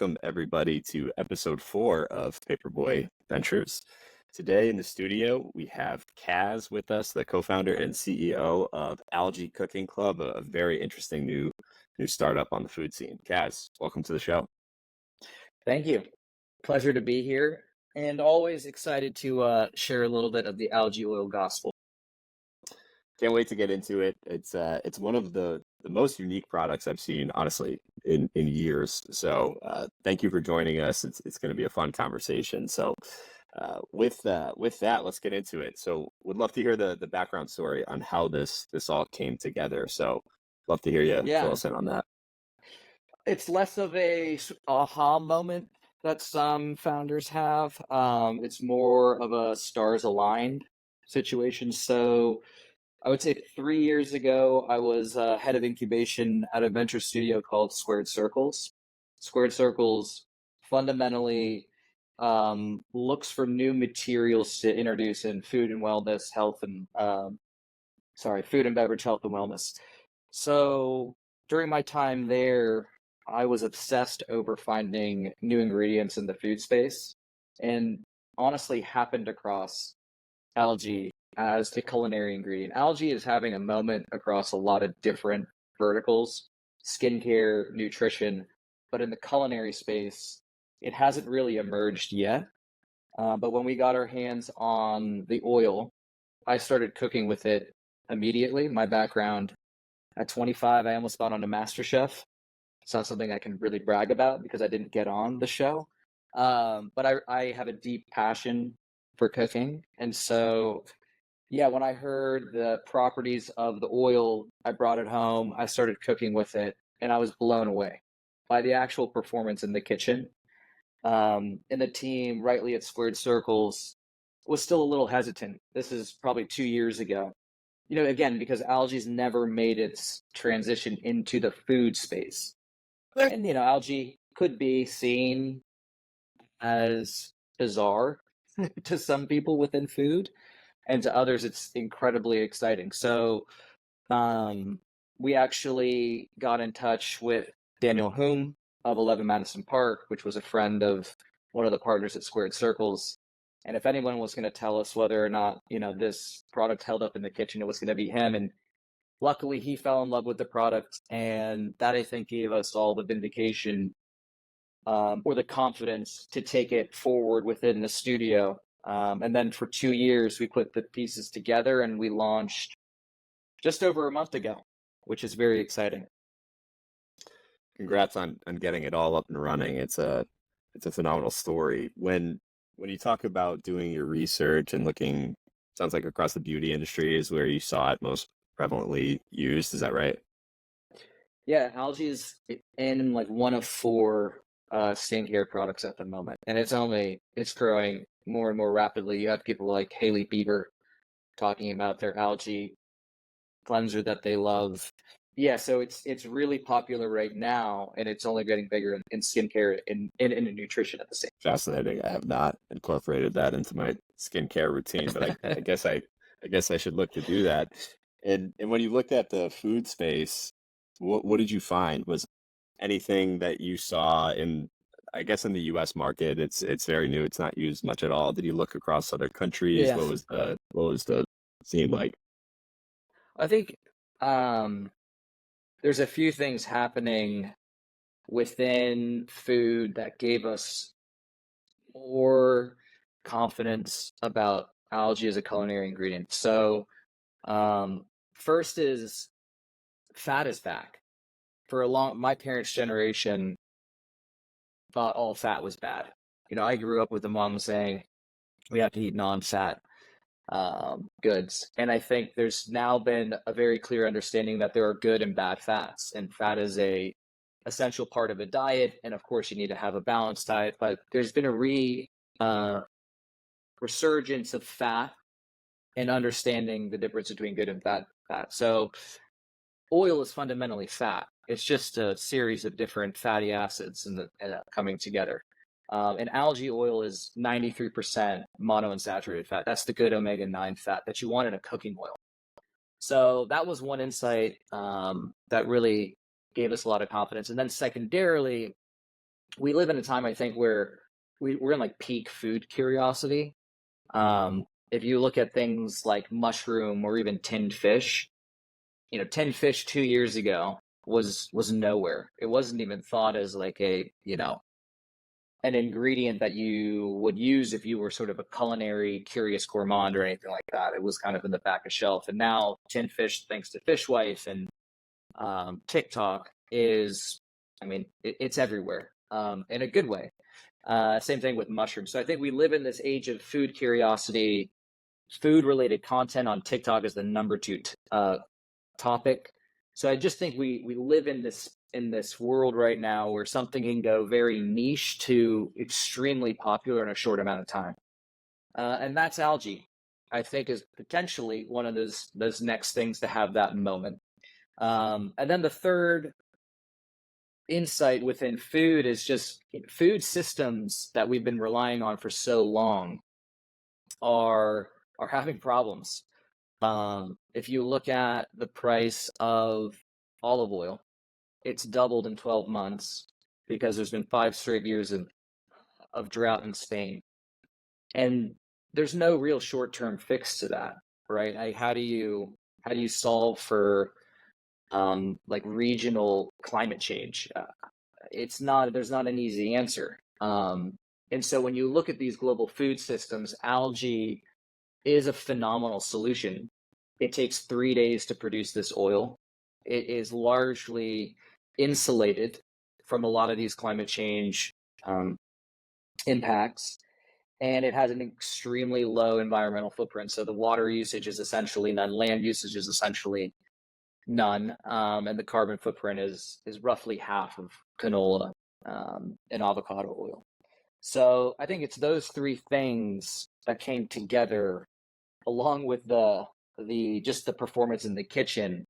welcome everybody to Ep.4 of Paperboy Ventures. Today in the studio, we have Kaz with us, the co-founder and CEO of Algae Cooking Club, a very interesting new startup on the food scene. Kaz, welcome to the show. Thank you. Pleasure to be here, and always excited to share a little bit of the algae oil gospel. Can't wait to get into it. It's one of the most unique products I've seen, honestly, in years. So thank you for joining us. It's going to be a fun conversation. So with that, let's get into it. So would love to hear the background story on how this all came together. So love to hear you fill us in on that. It's less of a aha moment that some founders have. It's more of a stars aligned situation. So I would say 3 years ago, I was head of incubation at a venture studio called Squared Circles. Squared Circles fundamentally looks for new materials to introduce in food and wellness, food and beverage health and wellness. So during my time there, I was obsessed over finding new ingredients in the food space, and honestly happened across algae as the culinary ingredient. Algae is having a moment across a lot of different verticals, skincare, nutrition, but in the culinary space, it hasn't really emerged yet. But when we got our hands on the oil, I started cooking with it immediately. My background at 25, I almost got on a MasterChef. It's not something I can really brag about because I didn't get on the show. But I have a deep passion for cooking. And so, yeah, when I heard the properties of the oil, I brought it home. I started cooking with it, and I was blown away by the actual performance in the kitchen. And the team, rightly at Squared Circles, was still a little hesitant. This is probably 2 years ago. Again, because algae's never made its transition into the food space. And, algae could be seen as bizarre to some people within food, and to others, it's incredibly exciting. So we actually got in touch with Daniel Hume of 11 Madison Park, which was a friend of one of the partners at Squared Circles. And if anyone was going to tell us whether or not, this product held up in the kitchen, it was going to be him. And luckily, he fell in love with the product, and that, I think, gave us all the vindication or the confidence to take it forward within the studio. And then for 2 years, we put the pieces together, and we launched just over a month ago, which is very exciting. Congrats on getting it all up and running. It's a phenomenal story. When you talk about doing your research and looking, sounds like across the beauty industry is where you saw it most prevalently used. Is that right? Yeah, algae is in like one of 4 skincare products at the moment, and it's growing more and more rapidly. You have people like Hailey Bieber talking about their algae cleanser that they love. Yeah, so it's really popular right now, and it's only getting bigger in skincare and in nutrition at the same time. Fascinating. I have not incorporated that into my skincare routine, but I guess I should look to do that. And when you looked at the food space, what did you find? Was anything that you saw in, I guess, in the US market, it's very new, it's not used much at all. Did you look across other countries? Yeah. What was the scene like? I think there's a few things happening within food that gave us more confidence about algae as a culinary ingredient. So, first is fat is back. My parents' generation thought all fat was bad. I grew up with a mom saying we have to eat non-fat goods. And I think there's now been a very clear understanding that there are good and bad fats, and fat is a essential part of a diet. And of course, you need to have a balanced diet. But there's been a resurgence of fat and understanding the difference between good and bad fat. So oil is fundamentally fat. It's just a series of different fatty acids coming together. And algae oil is 93% monounsaturated fat. That's the good omega-9 fat that you want in a cooking oil. So that was one insight that really gave us a lot of confidence. And then secondarily, we live in a time, I think, where we're in like peak food curiosity. If you look at things like mushroom or even tinned fish, tinned fish 2 years ago was nowhere. It wasn't even thought as like an ingredient that you would use if you were sort of a culinary curious gourmand or anything like that. It was kind of in the back of shelf. And now tinned fish, thanks to Fishwife and TikTok, I mean, it's everywhere in a good way. Same thing with mushrooms. So I think we live in this age of food curiosity. Food related content on TikTok is the number two topic. So I just think we live in this world right now where something can go very niche to extremely popular in a short amount of time, and that's algae. I think is potentially one of those next things to have that moment. And then the third insight within food is just food systems that we've been relying on for so long are having problems. If you look at the price of olive oil, it's doubled in 12 months because there's been 5 straight years of drought in Spain. And there's no real short-term fix to that, right? How do you solve for like regional climate change? There's not an easy answer. And so when you look at these global food systems, algae is a phenomenal solution. It takes 3 days to produce this oil. It is largely insulated from a lot of these climate change um, impacts, and it has an extremely low environmental footprint. So the water usage is essentially none, land usage is essentially none, and the carbon footprint is roughly half of canola and avocado oil. So I think it's those three things that came together, along with the just the performance in the kitchen,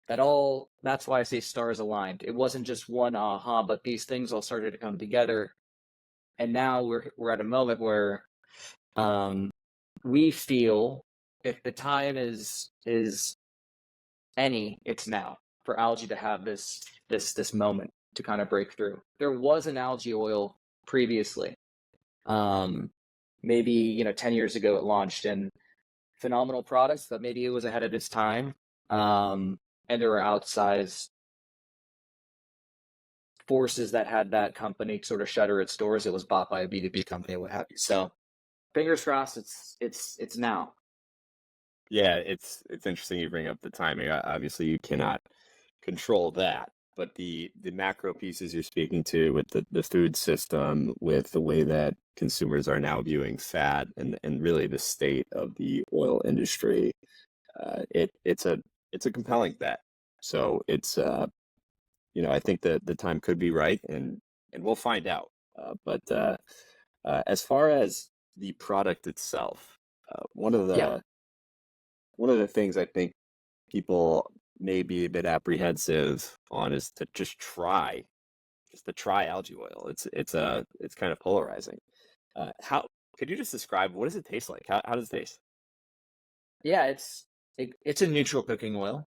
that's why I say stars aligned. It wasn't just one aha, but these things all started to come together. And now we're at a moment where um, we feel if the time is any, it's now for algae to have this moment to kind of break through. There was an algae oil previously, um, maybe 10 years ago it launched, and phenomenal products, but maybe it was ahead of its time. And there were outsized forces that had that company sort of shutter its doors. It was bought by a B2B company, what have you. So fingers crossed, it's now. Yeah, it's interesting you bring up the timing. Obviously, you cannot control that, but the macro pieces you're speaking to with the food system, with the way that consumers are now viewing fat, and really the state of the oil industry, it's a compelling bet. So I think that the time could be right, and we'll find out. But as far as the product itself, uh, one of Yeah. the one of the things I think people may be a bit apprehensive on is to just to try algae oil. It's kind of polarizing. How could you just describe what does it taste like? How does it taste? Yeah, it's a neutral cooking oil.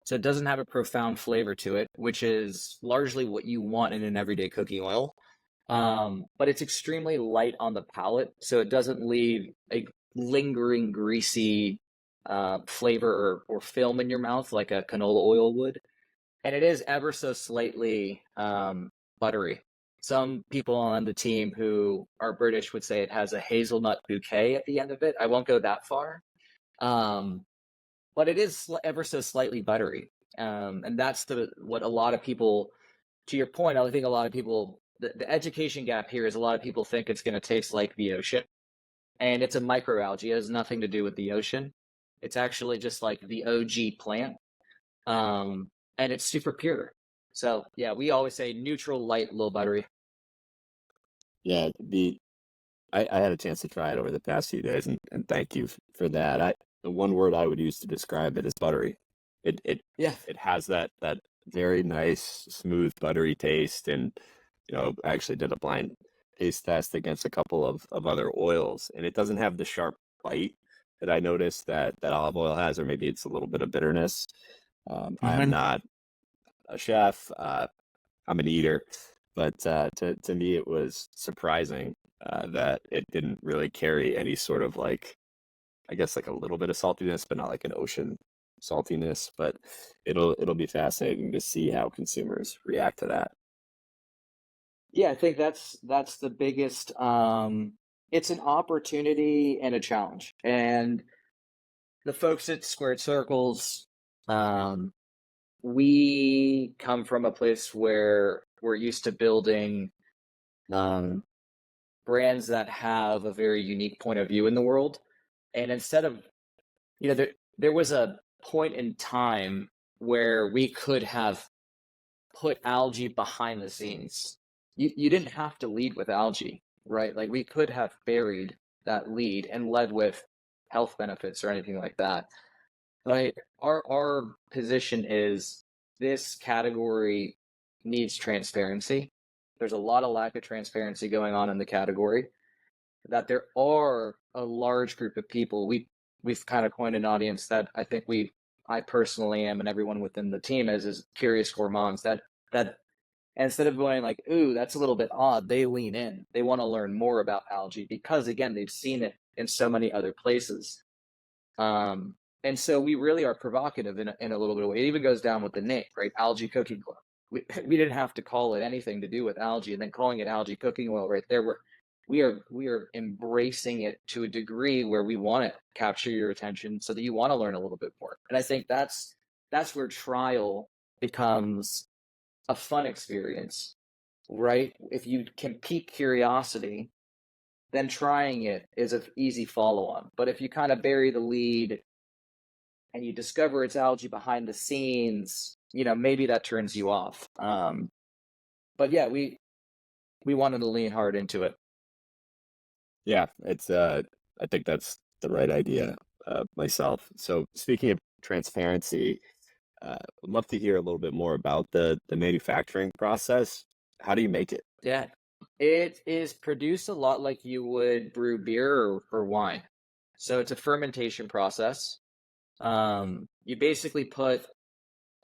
So it doesn't have a profound flavor to it, which is largely what you want in an everyday cooking oil. But it's extremely light on the palate, so it doesn't leave a lingering greasy flavor or film in your mouth like a canola oil would. And it is ever so slightly buttery. Some people on the team who are British would say it has a hazelnut bouquet at the end of it. I won't go that far, um, but it is ever so slightly buttery, and that's what a lot of people. To your point, I think a lot of people. The education gap here is a lot of people think it's going to taste like the ocean, and it's a microalgae. It has nothing to do with the ocean. It's actually just like the OG plant, um, and it's super pure. So yeah, we always say neutral, light, low buttery. Yeah, I had a chance to try it over the past few days, and thank you for that. The one word I would use to describe it is buttery. It it Yeah. it has that very nice, smooth, buttery taste, and I actually did a blind taste test against a couple of other oils, and it doesn't have the sharp bite that I noticed that olive oil has, or maybe it's a little bit of bitterness. I am Hmm. not a chef. I'm an eater, but to me it was surprising that it didn't really carry any sort of like, I guess like a little bit of saltiness, but not like an ocean saltiness. But it'll be fascinating to see how consumers react to that. Yeah, I think that's the biggest it's an opportunity and a challenge. And the folks at Squared Circles, um, we come from a place where we're used to building um, brands that have a very unique point of view in the world. And instead of, there was a point in time where we could have put algae behind the scenes. You didn't have to lead with algae, right? Like we could have buried that lead and led with health benefits or anything like that. Right. Our position is this category needs transparency. There's a lot of lack of transparency going on in the category. That there are a large group of people. We've kind of coined an audience that I personally am, and everyone within the team is curious gourmands that instead of going like, ooh, that's a little bit odd, they lean in. They want to learn more about algae because again, they've seen it in so many other places. Um, and so we really are provocative in a little bit of way. It even goes down with the name, right? Algae cooking oil. We didn't have to call it anything to do with algae, and then calling it algae cooking oil right there. We are embracing it to a degree where we want to capture your attention so that you want to learn a little bit more. And I think that's where trial becomes a fun experience, right? If you can pique curiosity, then trying it is an easy follow on. But if you kind of bury the lead and you discover it's algae behind the scenes, maybe that turns you off. But yeah, we wanted to lean hard into it. Yeah, it's I think that's the right idea myself. So speaking of transparency, I'd love to hear a little bit more about the manufacturing process. How do you make it? Yeah, it is produced a lot like you would brew beer or wine. So it's a fermentation process. You basically put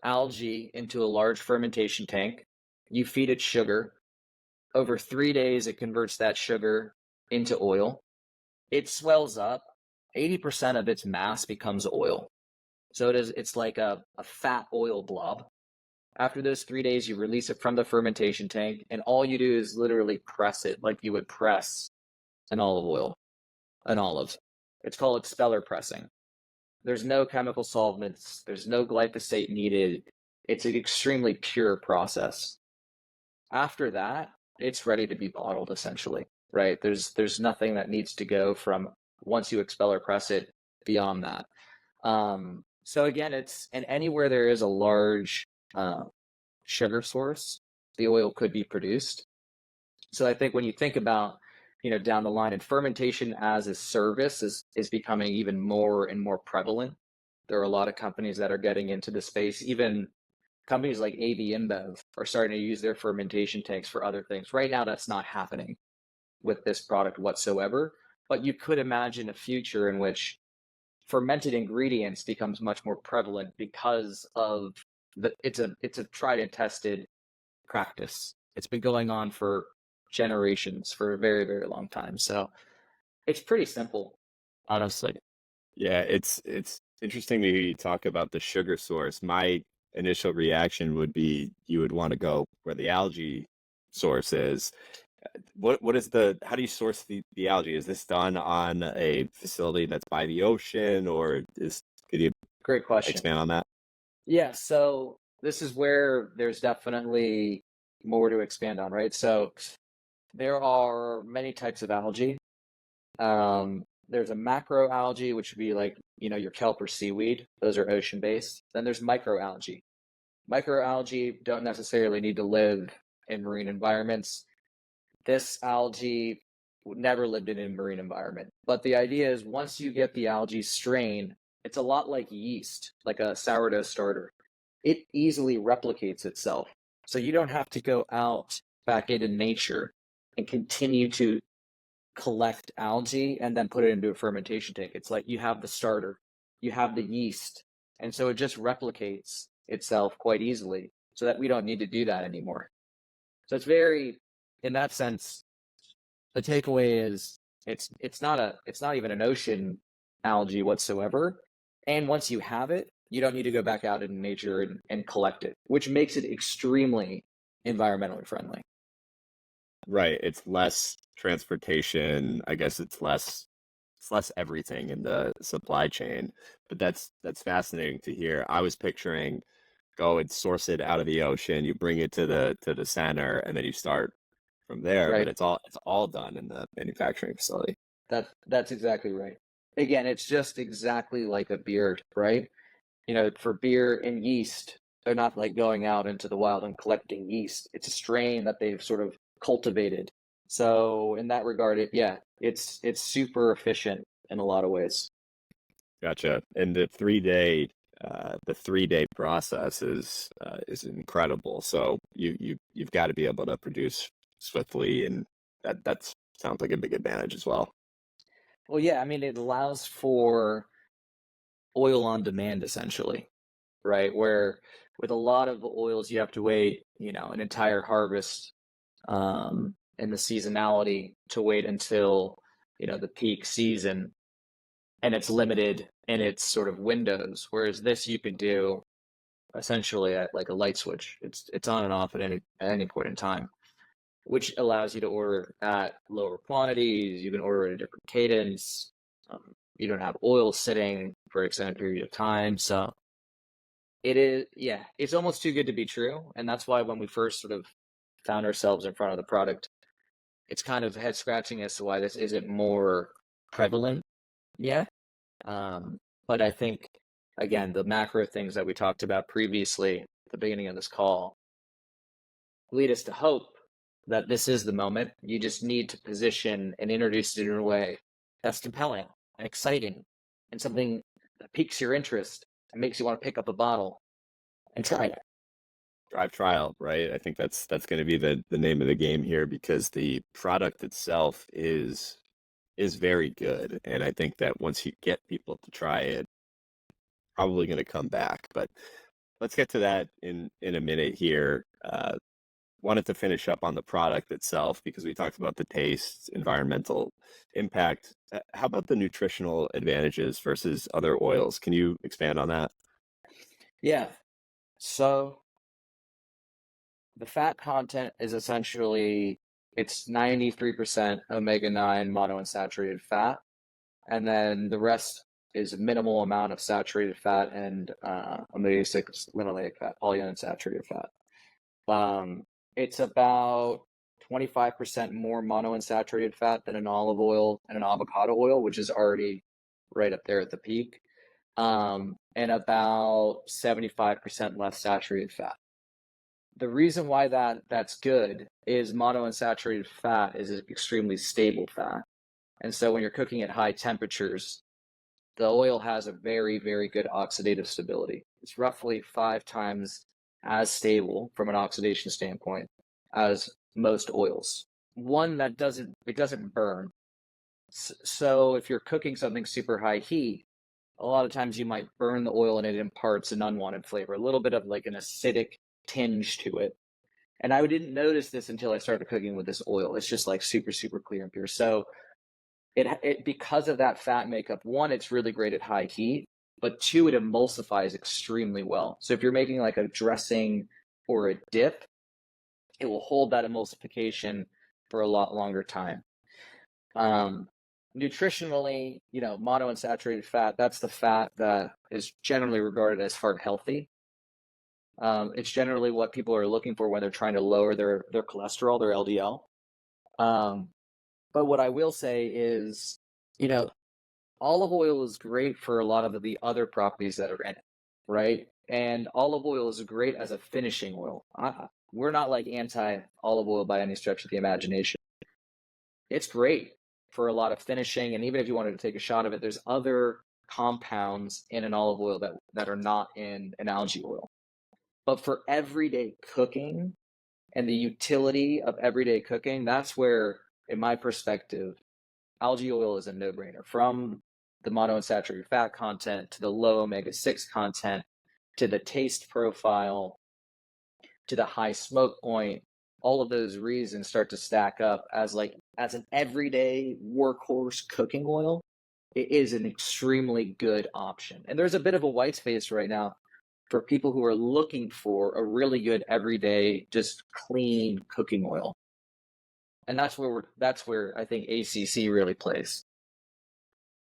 algae into a large fermentation tank. You feed it sugar. Over 3 days, it converts that sugar into oil. It swells up. 80% of its mass becomes oil. So it's like a fat oil blob. After those 3 days, you release it from the fermentation tank, and all you do is literally press it like you would press an olive oil, an olive. It's called expeller pressing. There's no chemical solvents, there's no glyphosate needed. It's an extremely pure process. After that, it's ready to be bottled essentially, right? There's nothing that needs to go from once you expel or press it beyond that. So again, it's and anywhere there is a large sugar source, the oil could be produced. So I think when you think about, down the line, and fermentation as a service is becoming even more and more prevalent. There are a lot of companies that are getting into the space. Even companies like AB InBev are starting to use their fermentation tanks for other things. Right now, that's not happening with this product whatsoever. But you could imagine a future in which fermented ingredients becomes much more prevalent because of it's a tried and tested practice. It's been going on for generations, for a very, very long time. So it's pretty simple, honestly. Yeah, it's interesting to hear you talk about the sugar source. My initial reaction would be you would want to go where the algae source is. What is the how do you source the algae? Is this done on a facility that's by the ocean, or could you Great question. expand on that? Yeah, so this is where there's definitely more to expand on, right? So there are many types of algae. There's a macro algae, which would be like, your kelp or seaweed. Those are ocean based. Then there's microalgae. Microalgae don't necessarily need to live in marine environments. This algae never lived in a marine environment. But the idea is once you get the algae strain, it's a lot like yeast, like a sourdough starter. It easily replicates itself. So you don't have to go out back into nature and continue to collect algae and then put it into a fermentation tank. It's like you have the starter, you have the yeast, and so it just replicates itself quite easily so that we don't need to do that anymore. So it's very, in that sense, the takeaway is it's not even an ocean algae whatsoever. And once you have it, you don't need to go back out in nature and collect it, which makes it extremely environmentally friendly. Right. It's less transportation. I guess it's less everything in the supply chain. But that's fascinating to hear. I was picturing go and source it out of the ocean, you bring it to the center, and then you start from there. But Right. it's all done in the manufacturing facility. That's exactly right. Again, it's just exactly like a beer, right? For beer and yeast, they're not like going out into the wild and collecting yeast. It's a strain that they've sort of cultivated. So in that regard, it's super efficient in a lot of ways. Gotcha. And the 3 day process is incredible. So you've got to be able to produce swiftly, and that sounds like a big advantage as well. Well, yeah, I mean, it allows for oil on demand essentially, right? Where with a lot of oils, you have to wait, an entire harvest, and the seasonality to wait until, the peak season, and it's limited in its sort of windows. Whereas this you could do essentially at like a light switch. It's on and off at any point in time, which allows you to order at lower quantities. You can order at a different cadence. You don't have oil sitting for an extended period of time. So it is, yeah, it's almost too good to be true. And that's why when we first sort of found ourselves in front of the product, it's kind of head scratching as to why this isn't more prevalent yet. But I think, again, the macro things that we talked about previously at the beginning of this call lead us to hope that this is the moment. You just need to position and introduce it in a way that's compelling and exciting and something that piques your interest and makes you want to pick up a bottle and try it. Drive trial, right? I think that's going to be the name of the game here because the product itself is very good, and I think that once you get people to try it, probably going to come back. But let's get to that in a minute here. Wanted to finish up on the product itself because we talked about the taste, environmental impact. How about the nutritional advantages versus other oils? Can you expand on that? Yeah. So the fat content is essentially it's 93% omega-9 monounsaturated fat, and then the rest is a minimal amount of saturated fat and omega-6 linoleic fat, polyunsaturated fat. It's about 25% more monounsaturated fat than an olive oil and an avocado oil, which is already right up there at the peak, and about 75% less saturated fat. The reason why that's good is monounsaturated fat is an extremely stable fat. And so when you're cooking at high temperatures, the oil has a very, very good oxidative stability. It's roughly 5 times as stable from an oxidation standpoint as most oils. One that doesn't burn. So if you're cooking something super high heat, a lot of times you might burn the oil and it imparts an unwanted flavor, a little bit of like an acidic tinge to it. And I didn't notice this until I started cooking with this oil. It's just like super, super clear and pure. So it because of that fat makeup, one, it's really great at high heat, but two, it emulsifies extremely well. So if you're making like a dressing or a dip, it will hold that emulsification for a lot longer time. Nutritionally, monounsaturated fat, that's the fat that is generally regarded as heart healthy. It's generally what people are looking for when they're trying to lower their cholesterol, their LDL. But what I will say is, you know, olive oil is great for a lot of the other properties that are in it, right? And olive oil is great as a finishing oil. We're not like anti olive oil by any stretch of the imagination. It's great for a lot of finishing, and even if you wanted to take a shot of it, there's other compounds in an olive oil that are not in an algae oil. But for everyday cooking and the utility of everyday cooking, that's where, in my perspective, algae oil is a no-brainer. From the monounsaturated fat content to the low omega-6 content to the taste profile to the high smoke point, all of those reasons start to stack up as as an everyday workhorse cooking oil, it is an extremely good option. And there's a bit of a white space right now for people who are looking for a really good everyday, just clean cooking oil. And that's where I think ACC really plays.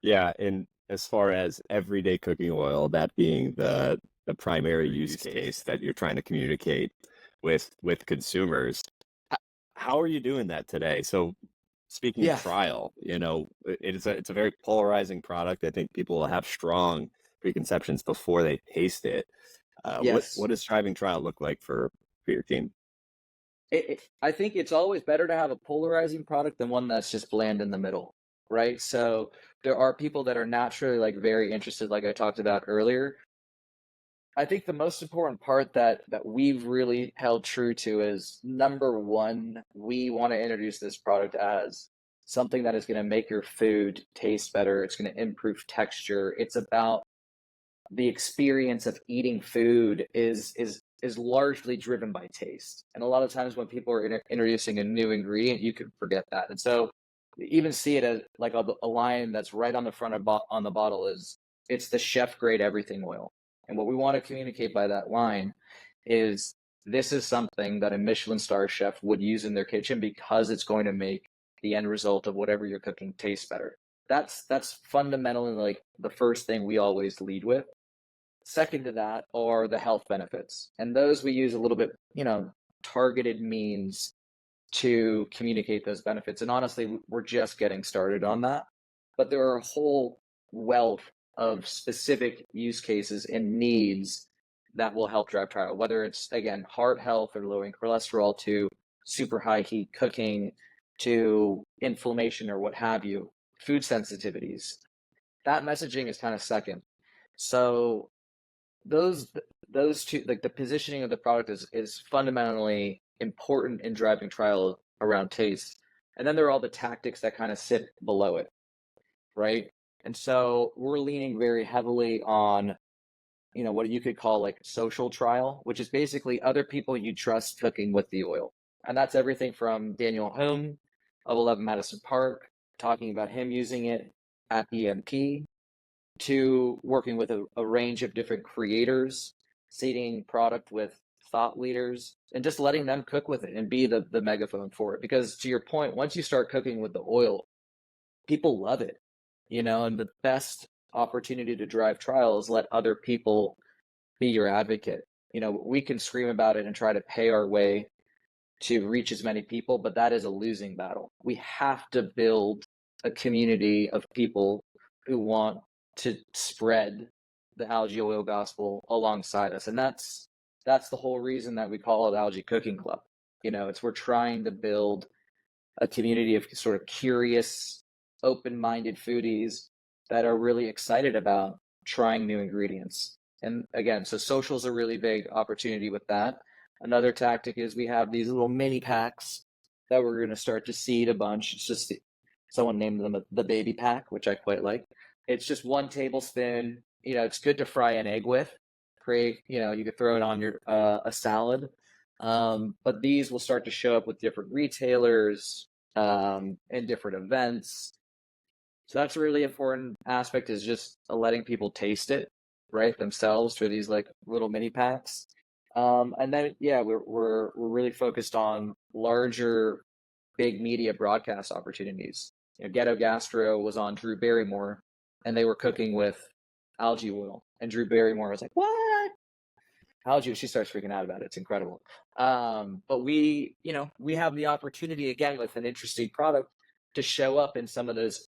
Yeah, and as far as everyday cooking oil, that being the primary use case that you're trying to communicate with consumers, h- how are you doing that today? So speaking of Yeah. trial, it's a very polarizing product. I think people will have strong preconceptions before they taste it. What Yes. does driving trial look like for your team? I think it's always better to have a polarizing product than one that's just bland in the middle, right? So there are people that are naturally very interested, like I talked about earlier. I think the most important part that we've really held true to is number one, we want to introduce this product as something that is going to make your food taste better. It's going to improve texture. It's about the experience of eating food is largely driven by taste. And a lot of times when people are introducing a new ingredient, you can forget that. And so you even see it as like a line that's right on the front of on the bottle is it's the chef grade everything oil. And what we want to communicate by that line is this is something that a Michelin star chef would use in their kitchen because it's going to make the end result of whatever you're cooking taste better. That's fundamentally like the first thing we always lead with. Second to that are the health benefits. And those we use a little bit, targeted means to communicate those benefits. And honestly, we're just getting started on that. But there are a whole wealth of specific use cases and needs that will help drive trial, whether it's, again, heart health or lowering cholesterol to super high heat cooking to inflammation or what have you, food sensitivities. That messaging is kind of second. So those those two, like the positioning of the product is fundamentally important in driving trial around taste. And then there are all the tactics that kind of sit below it, right? And so we're leaning very heavily on, what you could call like social trial, which is basically other people you trust cooking with the oil. And that's everything from Daniel Home of 11 Madison Park talking about him using it at EMP to working with a range of different creators, seeding product with thought leaders, and just letting them cook with it and be the megaphone for it. Because to your point, once you start cooking with the oil, people love it, and the best opportunity to drive trial is let other people be your advocate. We can scream about it and try to pay our way to reach as many people, but that is a losing battle. We have to build a community of people who want to spread the algae oil gospel alongside us. And that's the whole reason that we call it Algae Cooking Club. It's we're trying to build a community of sort of curious, open-minded foodies that are really excited about trying new ingredients. And again, so social is a really big opportunity with that. Another tactic is we have these little mini packs that we're going to start to seed a bunch. It's just someone named them the baby pack, which I quite like. It's just 1 tablespoon. It's good to fry an egg with. Create, you could throw it on your a salad. But these will start to show up with different retailers and different events. So that's a really important aspect is just letting people taste it, right, themselves through these like little mini packs. And then yeah, we're really focused on larger, big media broadcast opportunities. Ghetto Gastro was on Drew Barrymore, and they were cooking with algae oil, and Drew Barrymore was like, "What?" Algae, she starts freaking out about it. It's incredible. But we have the opportunity again with an interesting product to show up in some of those,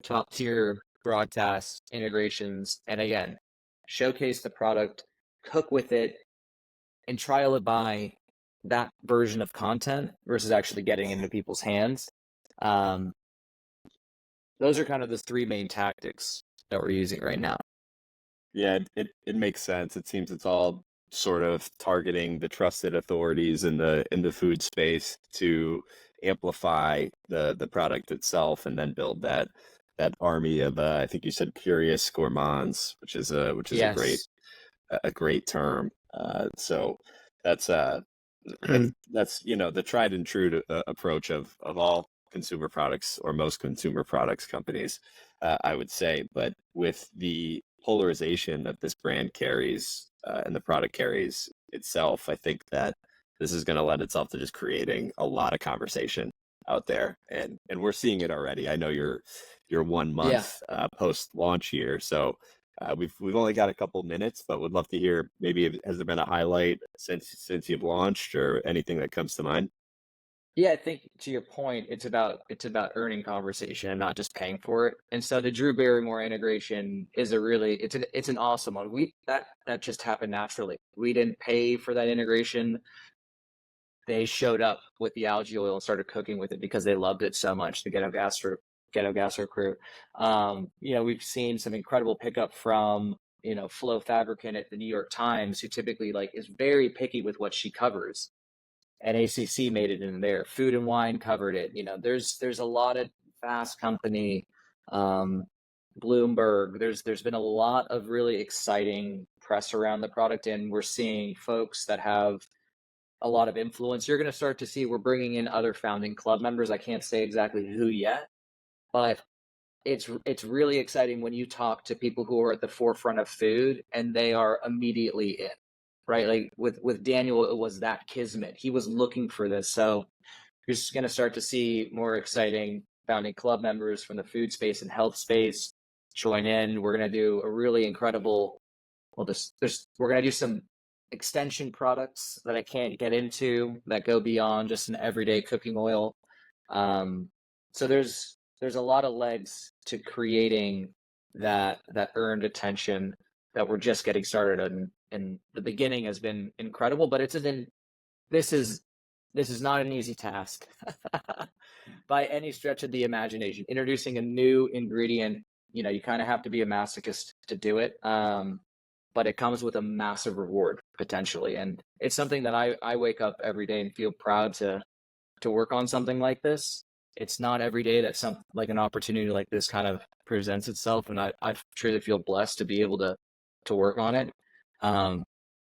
top tier broadcast integrations, and again, showcase the product, cook with it, and trial it by that version of content versus actually getting into people's hands. Um, those are kind of the three main tactics that we're using right now. Yeah, it makes sense. It seems it's all sort of targeting the trusted authorities in the food space to amplify the product itself and then build that army of I think you said curious gourmands, which is a great Yes. a great term. So that's That's the tried and true approach of all consumer products or most consumer products companies, I would say. But with the polarization that this brand carries and the product carries itself, I think that this is going to lend itself to just creating a lot of conversation out there, and we're seeing it already. I know you're one Yeah. month post launch here, so we've only got a couple minutes, but would love to hear, maybe has there been a highlight since you've launched or anything that comes to mind? Yeah, I think to your point, it's about earning conversation and not just paying for it. And so the Drew Barrymore integration is a really it's an awesome one. That just happened naturally. We didn't pay for that integration. They showed up with the algae oil and started cooking with it because they loved it so much. The Ghetto Gastro crew. We've seen some incredible pickup from Flo Fabricant at the New York Times, who typically like is very picky with what she covers, and ACC made it in there. Food and Wine covered it. There's a lot of Fast Company, um, Bloomberg. There's been a lot of really exciting press around the product, and we're seeing folks that have a lot of influence. You're going to start to see we're bringing in other founding club members. I can't say exactly who yet, but it's really exciting when you talk to people who are at the forefront of food and they are immediately in, right? Like with Daniel, it was that kismet. He was looking for this. So you're just going to start to see more exciting founding club members from the food space and health space join in. We're going to do a really incredible, well, we're going to do some extension products that I can't get into that go beyond just an everyday cooking oil. Um, so there's a lot of legs to creating that earned attention that we're just getting started on. And the beginning has been incredible, but this is this is not an easy task by any stretch of the imagination. Introducing a new ingredient, you kind of have to be a masochist to do it. But it comes with a massive reward potentially, and it's something that I wake up every day and feel proud to work on something like this. It's not every day that some like an opportunity like this kind of presents itself, and I truly feel blessed to be able to work on it. Um,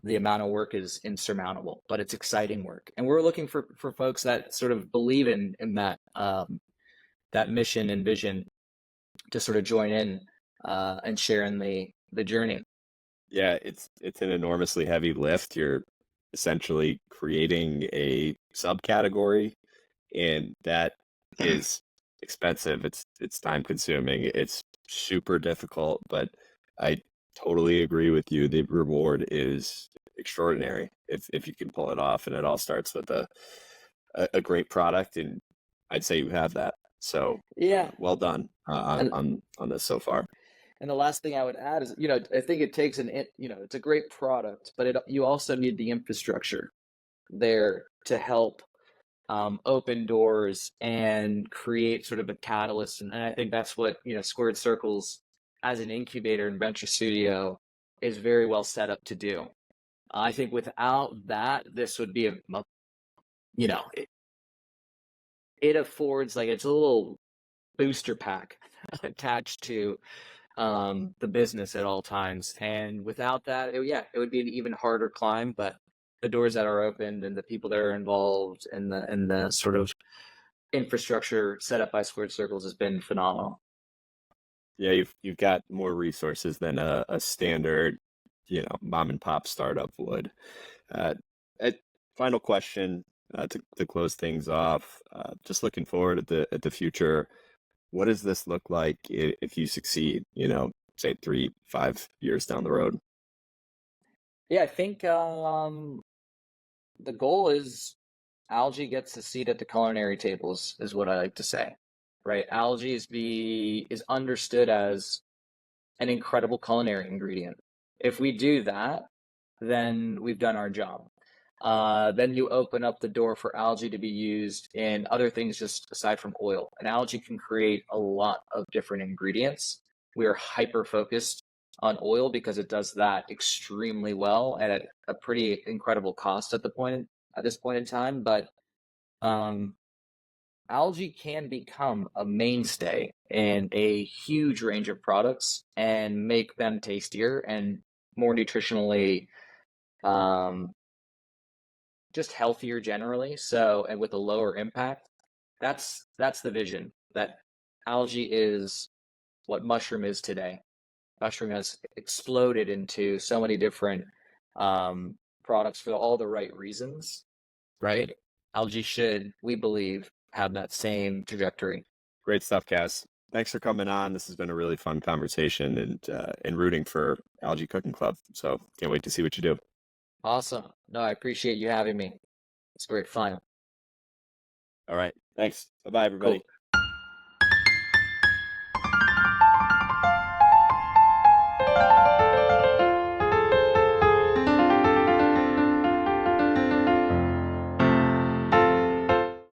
the amount of work is insurmountable, but it's exciting work, and we're looking for folks that sort of believe in that mission and vision to sort of join in and share in the journey. Yeah, it's an enormously heavy lift. You're essentially creating a subcategory, and that is expensive. It's time consuming. It's super difficult, but I totally agree with you. The reward is extraordinary if you can pull it off, and it all starts with a great product, and I'd say you have that. So, Yeah, well done and on this so far. the last thing I would add is, I think it takes it's a great product, but you also need the infrastructure there to help open doors and create sort of a catalyst. And I think that's what, Squared Circles as an incubator and venture studio is very well set up to do. I think without that, this would be you know, it, it affords like it's a little booster pack attached to the business at all times. And without that, it would be an even harder climb. But the doors that are opened and the people that are involved and the sort of infrastructure set up by Squared Circles has been phenomenal. Yeah, you've got more resources than a standard, mom and pop startup would. Uh, uh, Final question to close things off. Just looking forward at the future. What does this look like if you succeed? Say 3, 5 years down the road. Yeah, I think the goal is Algae gets a seat at the culinary tables, is what I like to say. Right? Algae is understood as an incredible culinary ingredient. If we do that, then we've done our job. Then you open up the door for algae to be used in other things just aside from oil. And algae can create a lot of different ingredients. We are hyper focused on oil because it does that extremely well and at a pretty incredible cost at this point in time. But um, algae can become a mainstay in a huge range of products and make them tastier and more nutritionally um, just healthier generally. So, and with a lower impact, that's the vision, that algae is what mushroom is today. Mushroom has exploded into so many different products for all the right reasons, right? Algae should, we believe, have that same trajectory. Great stuff, Cass. Thanks for coming on. This has been a really fun conversation and rooting for Algae Cooking Club. So can't wait to see what you do. Awesome. No, I appreciate you having me. It's great fun. All right. Thanks. Bye bye, Cool. everybody.